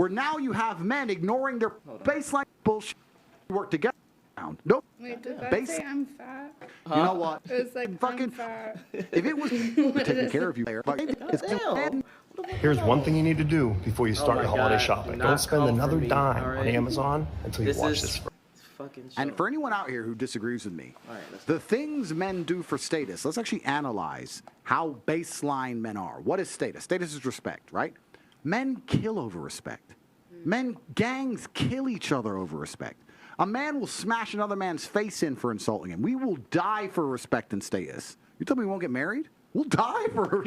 where now you have men ignoring their baseline bullshit work together. Nope. Wait, did that say I'm fat? You know what? It's like fucking I'm fat. If it was taking care of you, Here's one thing you need to do before you start your holiday shopping. Don't spend another dime on Amazon until you watch this. And for anyone out here who disagrees with me, the things men do for status, let's actually analyze how baseline men are. What is status? Status is respect, right? Men kill over respect. Gangs kill each other over respect. A man will smash another man's face in for insulting him. We will die for respect and status. You tell me we won't get married? We'll die for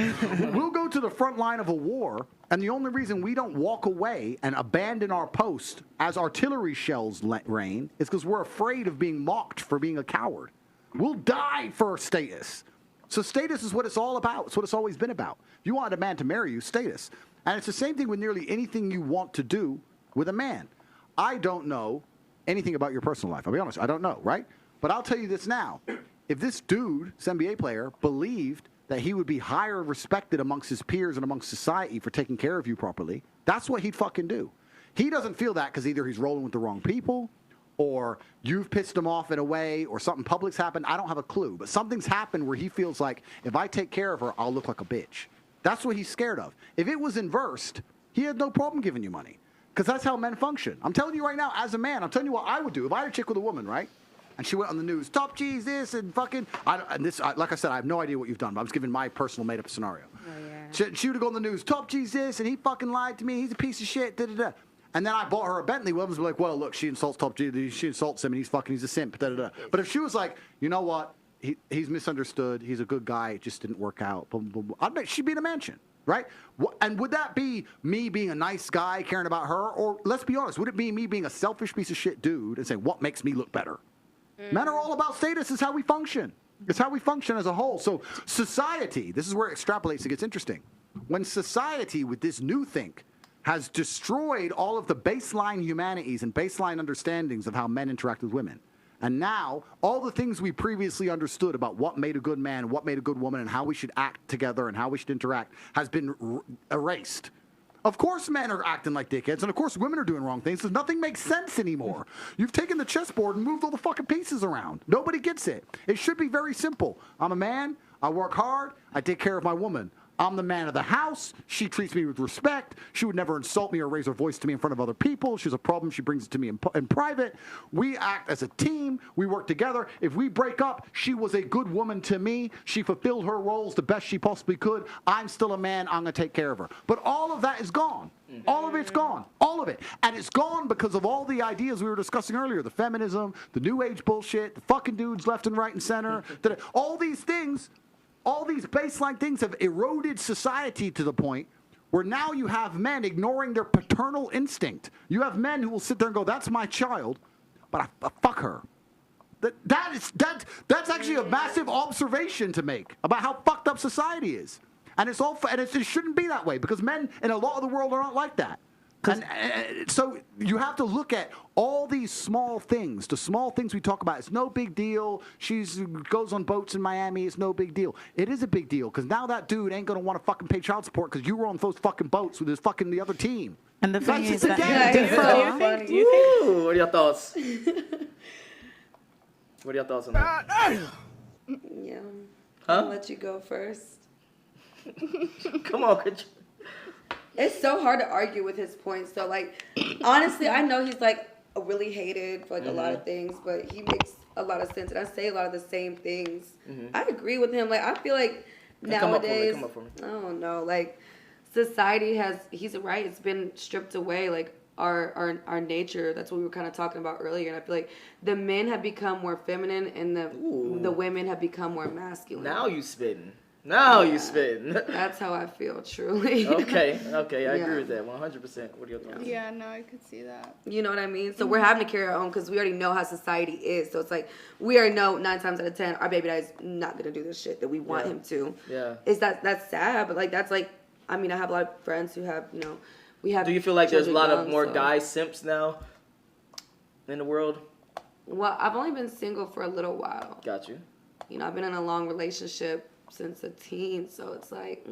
We'll go to the front line of a war, and the only reason we don't walk away and abandon our post as artillery shells rain is because we're afraid of being mocked for being a coward. We'll die for status. So status is what it's all about. It's what it's always been about. If you wanted a man to marry you, status. And it's the same thing with nearly anything you want to do with a man. I don't know anything about your personal life. I'll be honest. I don't know, right? But I'll tell you this now. If this dude, this NBA player, believed that he would be higher respected amongst his peers and amongst society for taking care of you properly, that's what he'd fucking do. He doesn't feel that because either he's rolling with the wrong people or you've pissed him off in a way or something public's happened. I don't have a clue. But something's happened where he feels like if I take care of her, I'll look like a bitch. That's what he's scared of. If it was inversed, he had no problem giving you money because that's how men function. I'm telling you right now, as a man, I'm telling you what I would do. If I had a chick with a woman, right? And she went on the news, top G's this and fucking, like I said, I have no idea what you've done, but I'm just giving my personal made-up scenario. Oh, yeah. She would go on the news, top G's this, and he fucking lied to me, he's a piece of shit, da-da-da. And then I bought her a Bentley, women's be like, well, look, she insults top G, she insults him, and he's a simp, da-da-da. But if she was like, you know what, he's misunderstood, he's a good guy, it just didn't work out, blah, blah, blah, I'd bet she'd be in a mansion. Right? And would that be me being a nice guy, caring about her? Or let's be honest, would it be me being a selfish piece of shit dude and saying, what makes me look better? Men are all about status. It's how we function. It's how we function as a whole. So society, this is where it extrapolates, it gets interesting. When society with this new think has destroyed all of the baseline humanities and baseline understandings of how men interact with women. And now, all the things we previously understood about what made a good man, what made a good woman, and how we should act together and how we should interact has been erased. Of course men are acting like dickheads, and of course women are doing wrong things, because nothing makes sense anymore. You've taken the chessboard and moved all the fucking pieces around. Nobody gets it. It should be very simple. I'm a man, I work hard, I take care of my woman. I'm the man of the house. She treats me with respect. She would never insult me or raise her voice to me in front of other people. She has a problem, she brings it to me in private. We act as a team. We work together. If we break up, she was a good woman to me. She fulfilled her roles the best she possibly could. I'm still a man. I'm going to take care of her. But all of that is gone. All of it's gone. All of it. And it's gone because of all the ideas we were discussing earlier. The feminism, the new age bullshit, the fucking dudes left and right and center. All these things... All these baseline things have eroded society to the point where now you have men ignoring their paternal instinct. You have men who will sit there and go, that's my child, but I fuck her. That's actually a massive observation to make about how fucked up society is. And it shouldn't be that way because men in a lot of the world are not like that. And so you have to look at all these small things. The small things we talk about, it's no big deal. She goes on boats in Miami. It's no big deal. It is a big deal because now that dude ain't going to want to fucking pay child support because you were on those fucking boats with the other team. And the thing is what are your thoughts? What are your thoughts on that? Yeah. Huh? I'll let you go first. Come on, could you? It's so hard to argue with his points, though. Like, honestly, I know he's, like, really hated for, like, a lot of things, but he makes a lot of sense, and I say a lot of the same things. I agree with him. Like, I feel like nowadays, come up for me. I don't know, like, society he's right, it's been stripped away, like, our nature. That's what we were kind of talking about earlier, and I feel like the men have become more feminine, and the women have become more masculine. Now you spitting. You spitting. That's how I feel, truly. Okay, I agree with that 100%. What are your thoughts? Yeah, no, I could see that. You know what I mean? So we're having to carry our own because we already know how society is. So it's like we already know 9 times out of 10 our baby daddy's not gonna do this shit that we want him to. Yeah. That's sad, but like that's like I mean I have a lot of friends who have we have. Do you feel like there's a lot of more guy simps now in the world? Well, I've only been single for a little while. Got you. I've been in a long relationship since a teen, so it's like,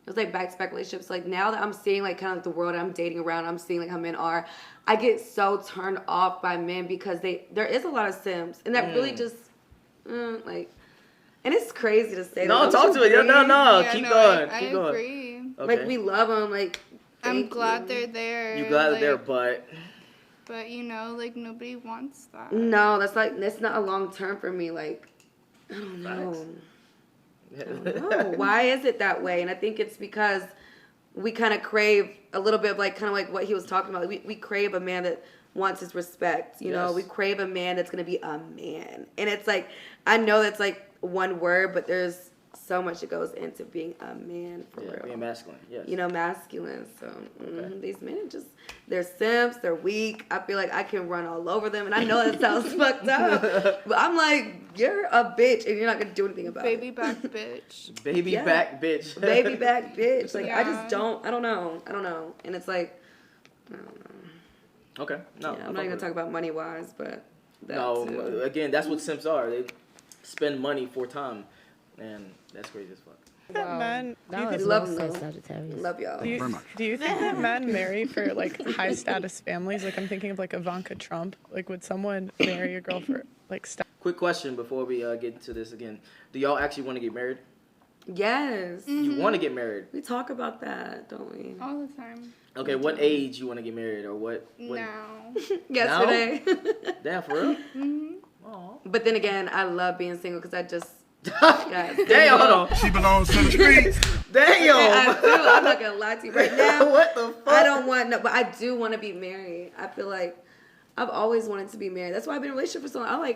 was like back-to-back relationships. Like now that I'm seeing like kind of like the world I'm dating around, I'm seeing like how men are. I get so turned off by men because there is a lot of simps, and that really just like, and it's crazy to say. No, that. talk to it. No, Yeah, keep no, going. I Keep going. agree. Okay. Like we love them. Like I'm glad they're there. You glad that they're, like, but you know, like nobody wants that. No, that's not a long term for me. Like I don't know. I don't know. Why is it that way? And I think it's because we kind of crave a little bit of like kind of like what he was talking about. We crave a man that wants his respect. You know, we crave a man that's gonna be a man. And it's like I know that's like one word, but there's so much that goes into being a man for real. Being masculine, yes. You know, masculine. So these men they're simps, they're weak. I feel like I can run all over them, and I know that sounds fucked up, but I'm like, you're a bitch, and you're not gonna do anything about Baby it. back bitch. Baby back bitch. Baby back bitch. Like Yeah. I just don't. I don't know. And it's like, I don't know. Okay, no. Yeah, I'm not even gonna talk about money wise, but that No, too. again, that's what simps are. They spend money for time, and that's crazy as fuck. That men, do you We think, love them. Sagittarius. Love y'all. do you, Very much. do you think that men marry for like high status families? Like I'm thinking of like Ivanka Trump. Like would someone marry a girl for like Quick question before we get into this again. Do y'all actually want to get married? Yes. You want to get married? We talk about that, don't we? All the time. Okay, what age you want to get married, or what? Now. Yesterday. Damn, for real? Mm-hmm. But then again, I love being single because I just got Damn, hold on. She belongs to the streets. Damn. I do. I'm not gonna lie to you right now. What the fuck? I don't want no, but I do want to be married. I feel like I've always wanted to be married. That's why I've been in a relationship for so long.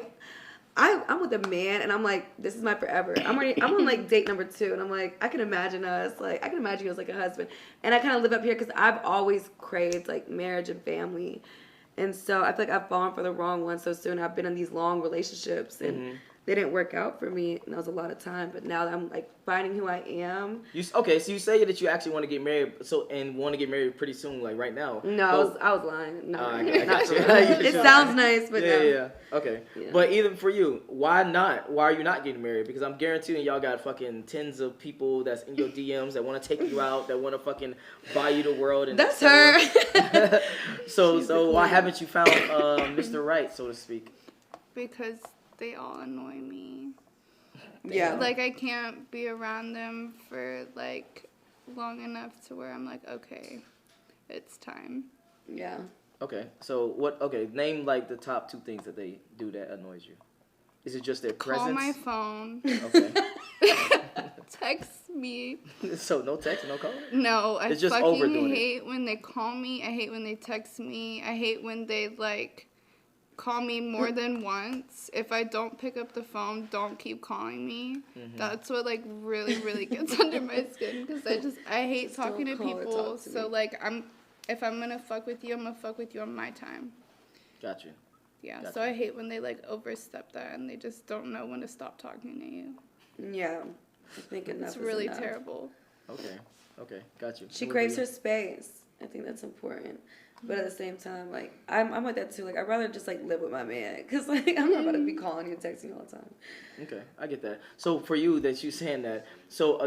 I'm with a man, and I'm like, this is my forever. I'm on like date number 2, and I'm like, I can imagine us, like, I can imagine you as like a husband, and I kind of live up here because I've always craved like marriage and family, and so I feel like I've fallen for the wrong one so soon. I've been in these long relationships, and they didn't work out for me, and that was a lot of time. But now that I'm like finding who I am. Okay, so you say that you actually want to get married, and want to get married pretty soon, like right now. No, I was lying. No, I not got for you. real. It sounds nice, but no. Yeah. Okay. Yeah. But even for you, why not? Why are you not getting married? Because I'm guaranteeing y'all got fucking tens of people that's in your DMs that want to take you out, that want to fucking buy you the world. And That's her. So why haven't you found Mr. Right, so to speak? Because they all annoy me. Yeah. Like I can't be around them for like long enough to where I'm like, okay, it's time. Yeah. Okay. So name like the top 2 things that they do that annoys you. Is it just their presence? Call my phone. Okay. Text me. So no text, no call? No, I It's just fucking overdoing it. hate when they call me. I hate when they text me. I hate when they like call me more than once. If I don't pick up the phone, don't keep calling me. That's what like really, really gets under my skin because I hate Just talking don't to call or people. talk to So me. like if I'm gonna fuck with you, I'm gonna fuck with you on my time. Got you. Yeah. Gotcha. So I hate when they like overstep that and they just don't know when to stop talking to you. Yeah. I think enough It's is really enough. terrible. Okay. Got you. She What craves about her space. I think that's important. But at the same time, like, I'm like that too. Like, I'd rather just, like, live with my man. Because, like, I'm not about to be calling you and texting you all the time. you? Okay, I get that. So for you, that you saying that, so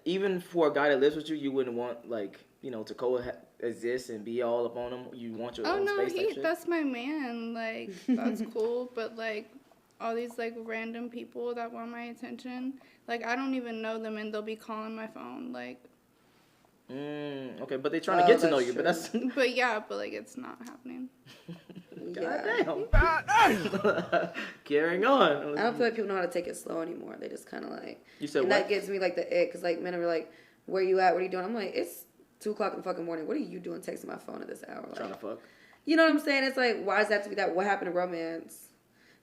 even for a guy that lives with you, you wouldn't want, like, you know, to coexist and be all up on him? You want your Oh own no, space type shit? that's my man. Like that's cool, but like all these like random people that want my attention, like I don't even know them and they'll be calling my phone. Like, Okay, but they're trying to get to know you, but that's... but yeah, but like it's not happening. Goddamn. Carrying on. I don't feel like people know how to take it slow anymore. They just kind of like... You said and what? that gives me, like, the ick. Because, like, men are like, where you at? What are you doing? I'm like, it's 2 o'clock in the fucking morning. What are you doing texting my phone at this hour? Like, Trying to fuck. you know what I'm saying? It's like, why does that have to be that? What happened to romance?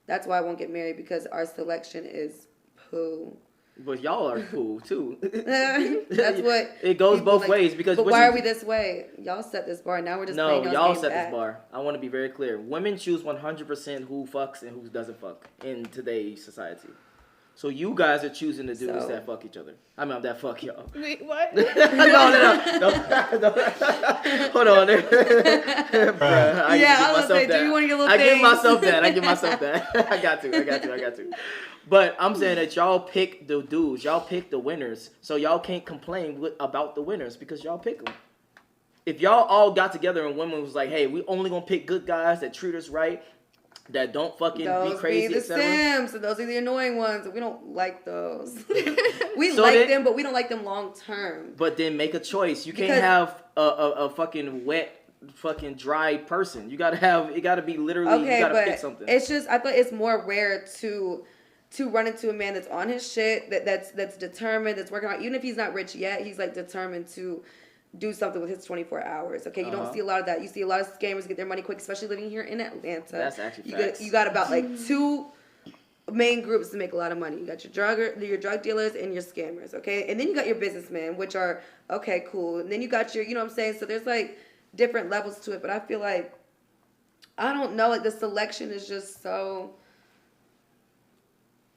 That's why I won't get married, because our selection is poo. But y'all are cool, too. That's what... It goes people both like. ways, because... But why are we this way? Y'all set this bar. Now we're just playing No, y'all's y'all game set back. this bar. I want to be very clear. Women choose 100% who fucks and who doesn't fuck in today's society. So you guys are choosing the dudes that fuck each other. I mean, that fuck y'all. Wait, what? no. Hold on. Bruh, Yeah, I was gonna say, do you want to get a little I give things? myself that. I give myself that. I got to. But I'm saying that y'all pick the dudes, y'all pick the winners, so y'all can't complain about the winners because y'all pick them. If y'all all got together and women was like, "Hey, we only gonna pick good guys that treat us right, that don't fucking be crazy," those be the Sims, and those are the annoying ones. We don't like those. We so like them, but we don't like them long term. But then make a choice. You can't have a fucking wet, fucking dry person. You gotta be literally. Okay, you gotta but pick something. it's just I thought it's more rare to run into a man that's on his shit, that's determined, that's working on. Even if he's not rich yet, he's like determined to do something with his 24 hours. Okay, you don't see a lot of that. You see a lot of scammers get their money quick, especially living here in Atlanta. That's actually facts. You got about like 2 main groups to make a lot of money. You got your drug dealers and your scammers. Okay, and then you got your businessmen, which are okay, cool. And then you got your, you know what I'm saying. So there's like different levels to it. But I feel like I don't know. Like the selection is just so.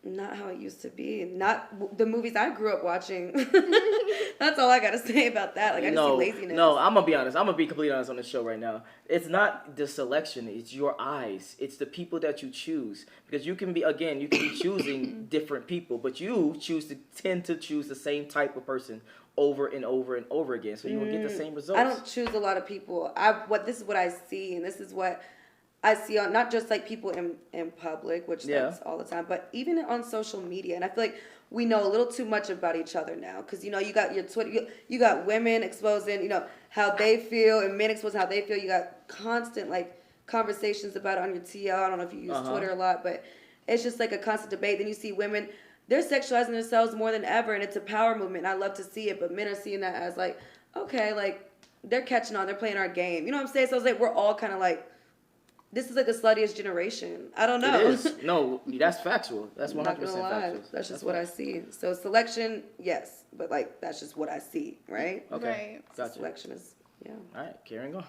Not how it used to be. Not the movies I grew up watching. That's all I gotta say about that. Like I just see laziness. No, I'm gonna be honest. I'm gonna be completely honest on this show right now. It's not the selection. It's your eyes. It's the people that you choose. Because you can be choosing different people, but you tend to choose the same type of person over and over and over again. So you will get the same results. I don't choose a lot of people. This is what I see, and this is what I see on not just like people in public, which that's all the time, but even on social media. And I feel like we know a little too much about each other now, because you got your Twitter, you got women exposing how they feel, and men exposing how they feel. You got constant like conversations about it on your TL. I don't know if you use Twitter a lot, but it's just like a constant debate. Then you see women, they're sexualizing themselves more than ever, and it's a power movement. And I love to see it, but men are seeing that as like, okay, like they're catching on, they're playing our game. You know what I'm saying? So it's like we're all kind of like. This is like the sluttiest generation. I don't know. It is. No, that's factual. That's 100% factual. That's just what I see. So selection, yes, but like that's just what I see, right? Okay. Right. Gotcha. Selection is, yeah. All right, carrying on.